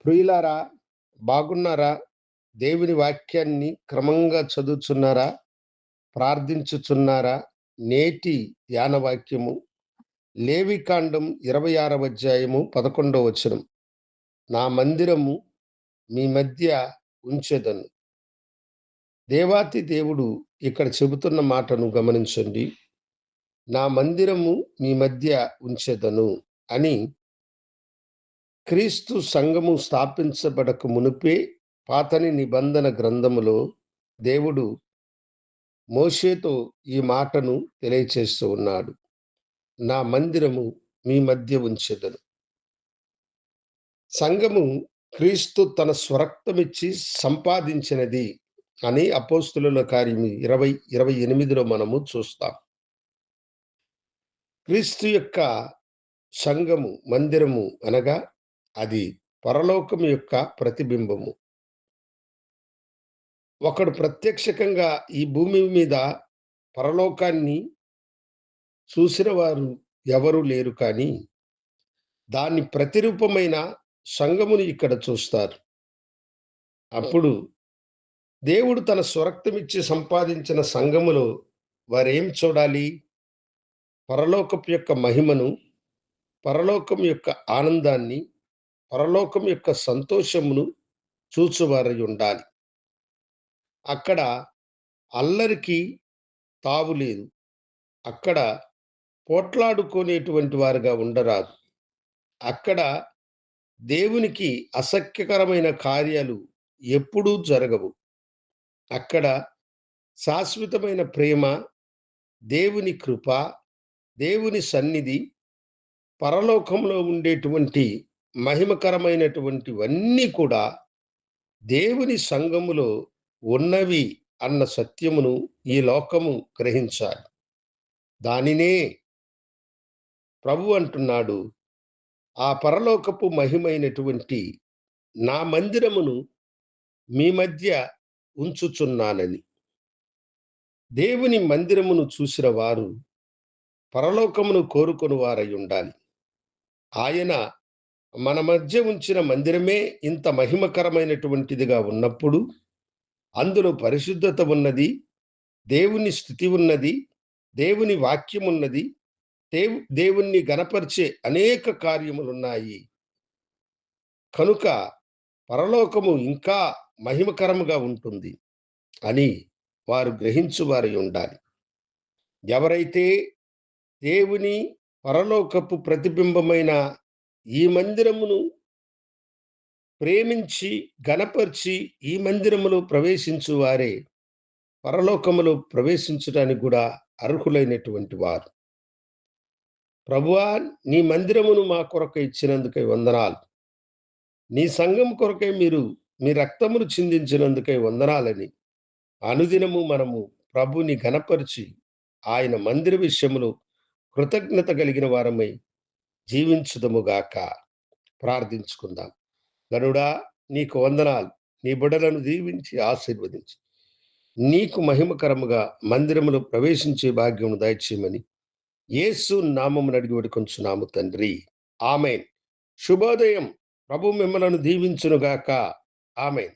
ప్రియులారా, బాగున్నారా? దేవుని వాక్యాన్ని క్రమంగా చదువుచున్నారా? ప్రార్థించుచున్నారా? నేటి ధ్యాన వాక్యము లేవికాండం 26వ అధ్యాయము 11వ వచనం. నా మందిరము మీ మధ్య ఉంచెదను. దేవాతి దేవుడు ఇక్కడ చెబుతున్న మాటను గమనించండి. నా మందిరము మీ మధ్య ఉంచెదను అని క్రీస్తు సంఘము స్థాపించబడక మునుపే పాతని నిబంధన గ్రంథములో దేవుడు మోషేతో ఈ మాటను తెలియచేస్తూ ఉన్నాడు. నా మందిరము మీ మధ్య ఉంచెదను. సంఘము క్రీస్తు తన స్వరక్తమిచ్చి సంపాదించినది అని అపోస్తులుల కార్యము 20:28లో మనము చూస్తాం. క్రీస్తు యొక్క సంఘము మందిరము అనగా అది పరలోకం యొక్క ప్రతిబింబము. ఒకడు ప్రత్యక్షకంగా ఈ భూమి మీద పరలోకాన్ని చూసిన వారు ఎవరు లేరు, కానీ దాని ప్రతిరూపమైన సంఘమును ఇక్కడ చూస్తారు. అప్పుడు దేవుడు తన స్వరక్తమిచ్చి సంపాదించిన సంఘములో వారేం చూడాలి? పరలోకపు యొక్క మహిమను, పరలోకం యొక్క ఆనందాన్ని, పరలోకం యొక్క సంతోషమును చూచువారై ఉండాలి. అక్కడ అల్లరికి తావు లేదు. అక్కడ పోట్లాడుకునేటువంటి వారుగా ఉండరాదు. అక్కడ దేవునికి అసఖ్యకరమైన కార్యాలు ఎప్పుడూ జరగవు. అక్కడ శాశ్వతమైన ప్రేమ, దేవుని కృప, దేవుని సన్నిధి, పరలోకంలో ఉండేటువంటి మహిమకరమైనటువంటివన్నీ కూడా దేవుని సంఘములో ఉన్నవి అన్న సత్యమును ఈ లోకము గ్రహించాలి. దానినే ప్రభు అంటున్నాడు, ఆ పరలోకపు మహిమైనటువంటి నా మందిరమును మీ మధ్య ఉంచుచున్నానని. దేవుని మందిరమును చూసిన వారు పరలోకమును కోరుకొని వారై ఉండాలి. ఆయన మన మధ్య ఉంచిన మందిరమే ఇంత మహిమకరమైనటువంటిదిగా ఉన్నప్పుడు, అందులో పరిశుద్ధత ఉన్నది, దేవుని స్థుతి ఉన్నది, దేవుని వాక్యం ఉన్నది, దేవుణ్ణి గణపరిచే అనేక కార్యములున్నాయి. కనుక పరలోకము ఇంకా మహిమకరముగా ఉంటుంది అని వారు గ్రహించువారై ఉండాలి. ఎవరైతే దేవుని పరలోకపు ప్రతిబింబమైన ఈ మందిరమును ప్రేమించి ఘనపరిచి ఈ మందిరములో ప్రవేశించు వారే పరలోకములో ప్రవేశించడానికి కూడా అర్హులైనటువంటి వారు. ప్రభువా, నీ మందిరమును మా కొరకై ఇచ్చినందుకై వందనాలు. నీ సంఘం కొరకై మీరు మీ రక్తమును చిందించినందుకై వందనాలని అనుదినము మనము ప్రభుని ఘనపరిచి ఆయన మందిర విషయములో కృతజ్ఞత కలిగిన వారమై జీవించుదముగాక. ప్రార్థించుకుందాం. గనుడా, నీకు వందనాలు. నీ బిడ్డలను దీవించి ఆశీర్వదించి నీకు మహిమకరముగా మందిరములో ప్రవేశించే భాగ్యమును దయచేయమని యేసు నామమున అడిగి వేడుకొంచున్నాము తండ్రి. ఆమేన్. శుభోదయం. ప్రభు మిమ్మలను దీవించునుగాక. ఆమేన్.